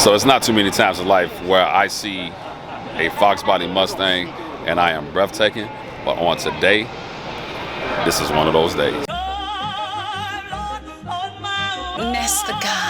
So it's not too many times in life where I see a FOXBODY Mustang and I am breathtaking, but on today, this is one of those days. Nest the God.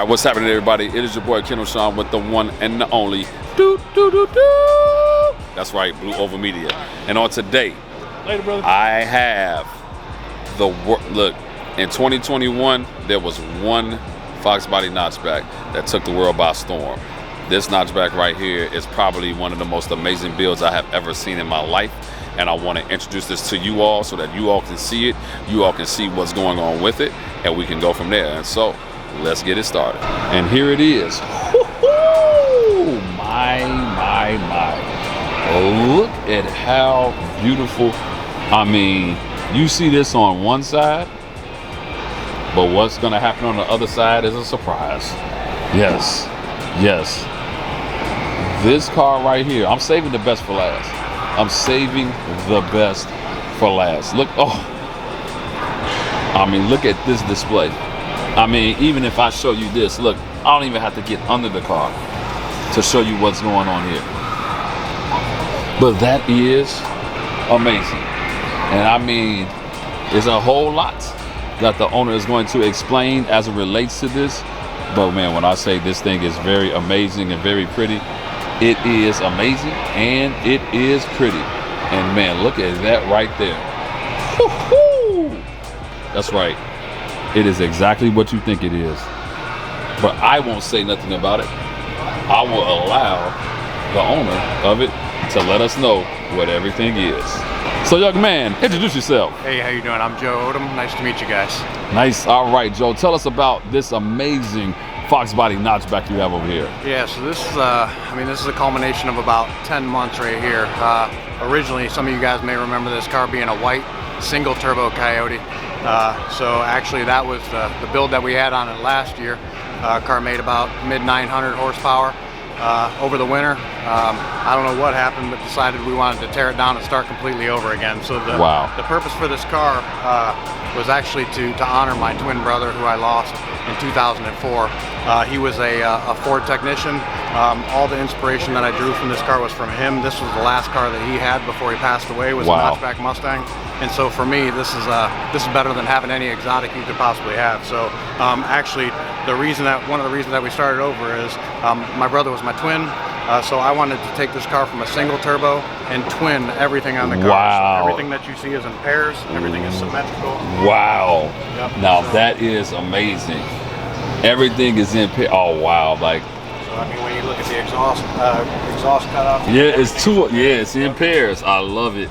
What's happening, everybody? It is your boy Kendall Sean with the one and the only doo, doo, doo, doo. That's right, Blue Over Media. And on today, later, brother, I have the look. In 2021, there was one FOXBODY notchback that took the world by storm. This notchback right here is probably one of the most amazing builds I have ever seen in my life. And I want to introduce this to you all so that you all can see it, you all can see what's going on with it, and we can go from there. And so, let's get it started. And here it is. Woo-hoo! My. Look at how beautiful. I mean, you see this on one side, but what's gonna happen on the other side is a surprise. Yes. This car right here, I'm saving the best for last. I'm saving the best for last. Look, I mean, look at this display. I mean, even if I show you this, look, I don't even have to get under the car to show you what's going on here. But that is amazing. And I mean, there's a whole lot that the owner is going to explain as it relates to this. But man, when I say this thing is very amazing and very pretty, it is amazing and it is pretty. And man, look at that right there. Woo-hoo! That's right. It is exactly what you think it is. But I won't say nothing about it. I will allow the owner of it to let us know what everything is. So young man, introduce yourself. Hey, how you doing? I'm Joe Odom. Nice to meet you guys. Nice. All right, Joe. Tell us about this amazing FOXBODY notchback you have over here. Yeah, so this is this is a culmination of about 10 months right here. Originally, some of you guys may remember this car being a white single turbo Coyote. So actually that was the build that we had on it last year. Car made about mid 900 horsepower. Over the winter, I don't know what happened, but decided we wanted to tear it down and start completely over again. So the purpose for this car was actually to honor my twin brother who I lost in 2004. He was a Ford technician. All the inspiration that I drew from this car was from him. This was the last car that he had before he passed away, was a notchback Mustang. And so for me, this is better than having any exotic you could possibly have. So actually, one of the reasons that we started over is my brother was my twin. So I wanted to take this car from a single turbo and twin everything on the car. Wow. So everything that you see is in pairs. Everything is symmetrical. Wow. Yep. Now that is amazing. Everything is in pair. Oh wow! Like. So I mean, when you look at the exhaust cutoff. Yeah, it's in pairs. I love it.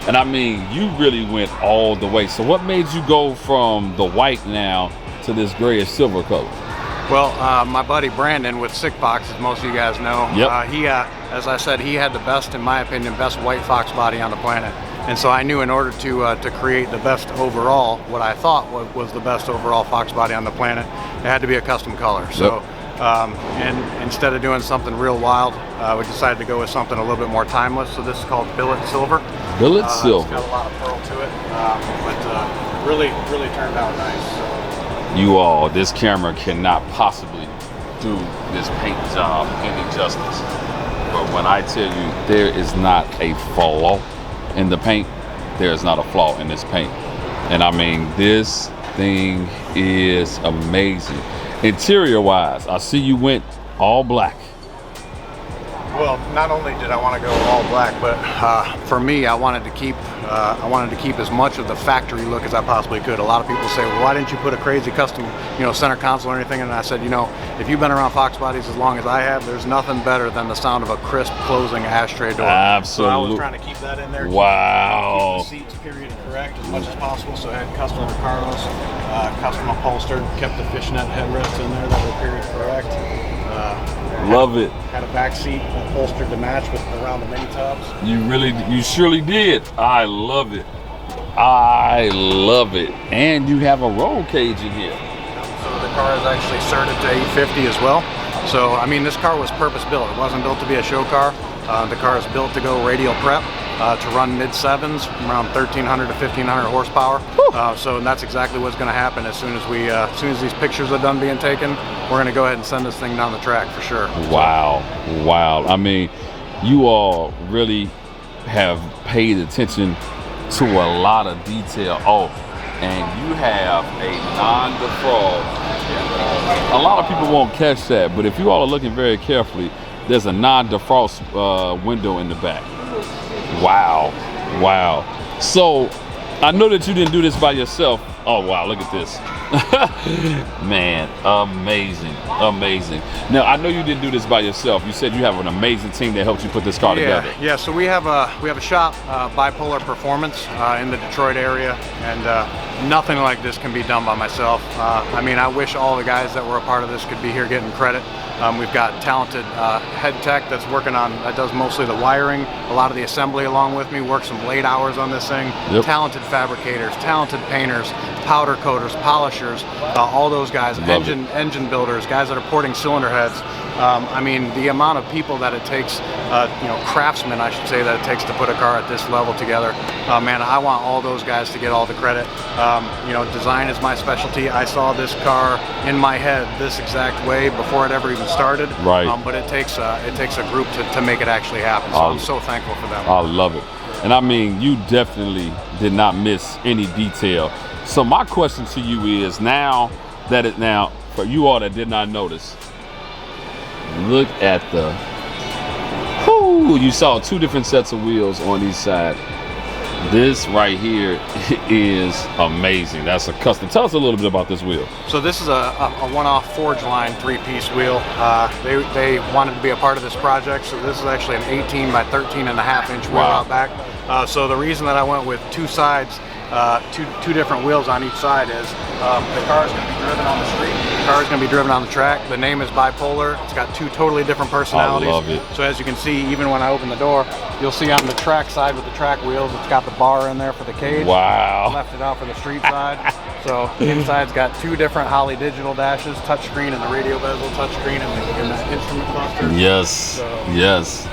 And I mean, you really went all the way. So what made you go from the white now to this grayish silver color? Well, my buddy Brandon with Sick Fox, as most of you guys know, he, as I said, he had the best, in my opinion, best white FOXBODY on the planet. And so I knew in order to create the best overall, what I thought was the best overall FOXBODY on the planet, it had to be a custom color. So, and instead of doing something real wild, we decided to go with something a little bit more timeless. So this is called Billet Silver. Billet Silver. It's got a lot of pearl to it, but really turned out nice. So. You all, this camera cannot possibly do this paint job any justice. But when I tell you there is not a flaw in the paint, there is not a flaw in this paint. And I mean, this thing is amazing. Interior wise, I see you went all black. Well, not only did I want to go all black, but for me, I wanted to keep as much of the factory look as I possibly could. A lot of people say, well, why didn't you put a crazy custom, center console or anything? And I said, if you've been around FOXBODYs as long as I have, there's nothing better than the sound of a crisp closing ashtray door. Absolutely. So I was trying to keep that in there. Wow. Keep the seats period correct as much as possible. So I had custom Ricardos, custom upholstered, kept the fishnet headrests in there that were period correct. Love it. Had a back seat upholstered to match with around the mini tubs. You surely did. I love it. I love it. And you have a roll cage in here. So the car is actually certed to 850 as well. So, I mean, this car was purpose built. It wasn't built to be a show car. The car is built to go radial prep, to run mid-sevens, around 1,300 to 1,500 horsepower. So that's exactly what's going to happen as soon as these pictures are done being taken. We're going to go ahead and send this thing down the track for sure. Wow, wow. I mean, you all really have paid attention to a lot of detail. Oh, and you have a non-defrost. A lot of people won't catch that, but if you all are looking very carefully, there's a non-defrost window in the back. Wow, wow. So I know that you didn't do this by yourself. Oh wow, look at this. Man, amazing, amazing. Now I know you didn't do this by yourself. You said you have an amazing team that helped you put this car together. Yeah. So we have a shop, Bipolar Performance, in the Detroit area, and nothing like this can be done by myself. I mean, I wish all the guys that were a part of this could be here getting credit. We've got talented head tech that does mostly the wiring, a lot of the assembly along with me, works some late hours on this thing. Yep. Talented fabricators, talented painters, powder coaters, polishers, all those guys, engine builders, guys that are porting cylinder heads. I mean, the amount of people that it takes, craftsmen, I should say, that it takes to put a car at this level together. Man, I want all those guys to get all the credit. Design is my specialty. I saw this car in my head this exact way before it ever even started. Right. But it takes a group to make it actually happen. So I'm so thankful for them. I love it. And I mean, you definitely did not miss any detail. So my question to you is, now for you all that did not notice, look at you saw two different sets of wheels on each side. This right here is amazing. That's a custom. Tell us a little bit about this wheel. So this is a one-off Forge line 3-piece wheel. They wanted to be a part of this project, so this is actually an 18 by 13.5-inch wheel out back. So the reason that I went with two sides, two different wheels on each side is the car is going to be driven on the street. The car is going to be driven on the track. The name is Bipolar. It's got two totally different personalities. I love it. So as you can see, even when I open the door, you'll see on the track side with the track wheels, it's got the bar in there for the cage. Wow. I left it out for the street side. So the inside's got two different Holley digital dashes, touchscreen and the radio bezel, touchscreen and the instrument cluster. Yes, yes.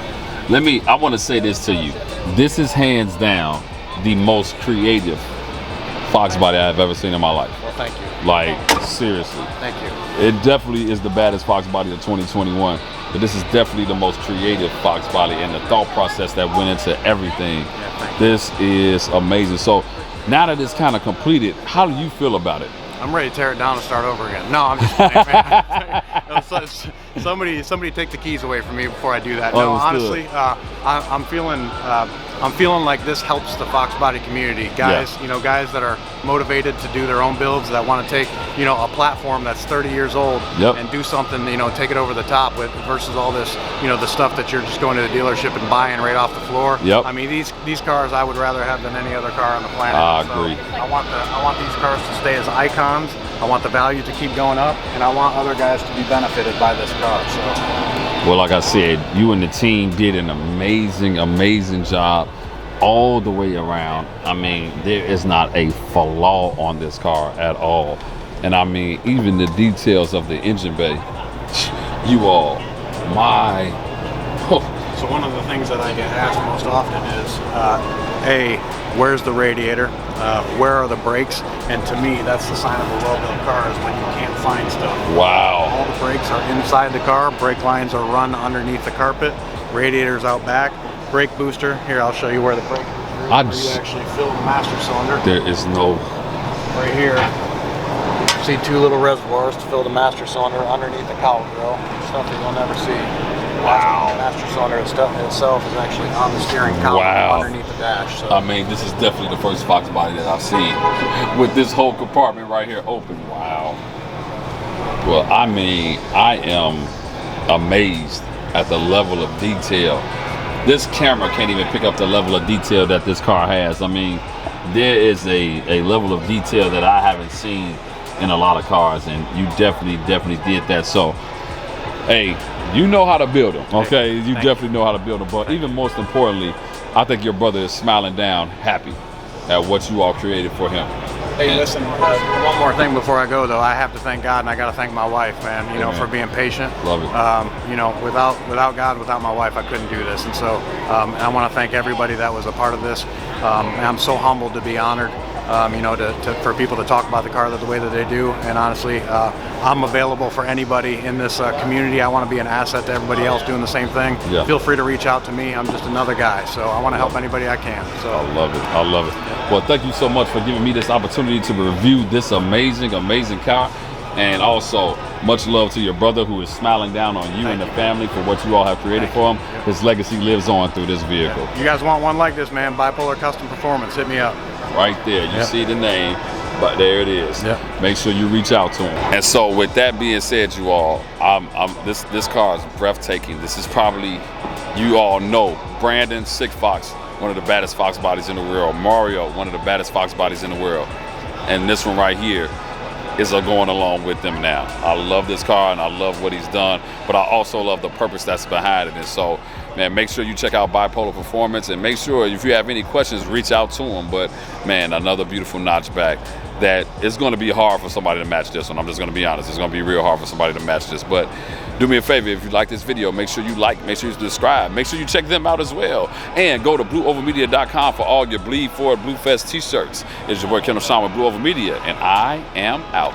I want to say this to you. This is hands down the most creative FOXBODY I've ever seen in my life. Well, thank you. Like, seriously. Thank you. It definitely is the baddest FOXBODY of 2021, but this is definitely the most creative FOXBODY, and the thought process that went into everything. This is amazing. So now that it's kind of completed, how do you feel about it? I'm ready to tear it down and start over again. No, I'm just kidding, man. Somebody take the keys away from me before I do that. No, honestly, I'm feeling like this helps the FOXBODY community. Guys, guys that are motivated to do their own builds, that want to take, a platform that's 30 years old and do something, take it over the top with, versus all this, the stuff that you're just going to the dealership and buying right off the floor. Yep. I mean, these cars I would rather have than any other car on the planet. I agree. I want these cars to stay as icons. I want the value to keep going up, and I want other guys to be benefited by this car. So. Well, like I said, you and the team did an amazing job all the way around. I mean, there is not a flaw on this car at all. And I mean, even the details of the engine bay, you all, So one of the things that I get asked most often is, where's the radiator? Where are the brakes? And to me, that's the sign of a well-built car, is when you can't find stuff. Wow. All the brakes are inside the car. Brake lines are run underneath the carpet. Radiator's out back. Brake booster. Here, I'll show you where the brake booster is. You actually fill the master cylinder. There is no... Right here. See two little reservoirs to fill the master cylinder underneath the cowl grill. Stuff that you'll never see. Wow. The master cylinder itself is actually on the steering column underneath the dash. So. I mean, this is definitely the first FOXBODY that I've seen with this whole compartment right here open. Wow. Well, I mean, I am amazed at the level of detail. This camera can't even pick up the level of detail that this car has. I mean, there is a level of detail that I haven't seen in a lot of cars, and you definitely did that. So, hey, You know how to build them, okay? You Thank definitely know how to build them. But even most importantly, I think your brother is smiling down, happy at what you all created for him. Hey, listen, one more thing before I go, though. I have to thank God, and I got to thank my wife, man, you know, for being patient. Love it. You know, without God, without my wife, I couldn't do this. And so and I want to thank everybody that was a part of this. And I'm so humbled to be honored, you know, for people to talk about the car the way that they do. And honestly, I'm available for anybody in this community. I want to be an asset to everybody else doing the same thing. Yeah. Feel free to reach out to me. I'm just another guy. So I want to help anybody I can. So I love it. I love it. Well, thank you so much for giving me this opportunity to review this amazing, amazing car. And also, much love to your brother who is smiling down on you and the family for what you all have created for him. His legacy lives on through this vehicle. You guys want one like this, man? Bipolar Custom Performance. Hit me up. Right there. You see the name, but there it is. Make sure you reach out to him. And so with that being said, you all, this car is breathtaking. This is probably, you all know, Brandon, Sick Fox, one of the baddest Fox bodies in the world. Mario, one of the baddest Fox bodies in the world. And this one right here is going along with them now. I love this car and I love what he's done, but I also love the purpose that's behind it. And so, man, make sure you check out Bipolar Performance, and make sure if you have any questions, reach out to him. But man, another beautiful notchback that it's going to be hard for somebody to match this one. I'm just going to be honest. It's going to be real hard for somebody to match this. But do me a favor, if you like this video, make sure you like, make sure you subscribe, make sure you check them out as well. And go to BlueOverMedia.com for all your Bleed Forward Blue Fest t-shirts. It's your boy Kendall Shawn with Blue Over Media, and I am out.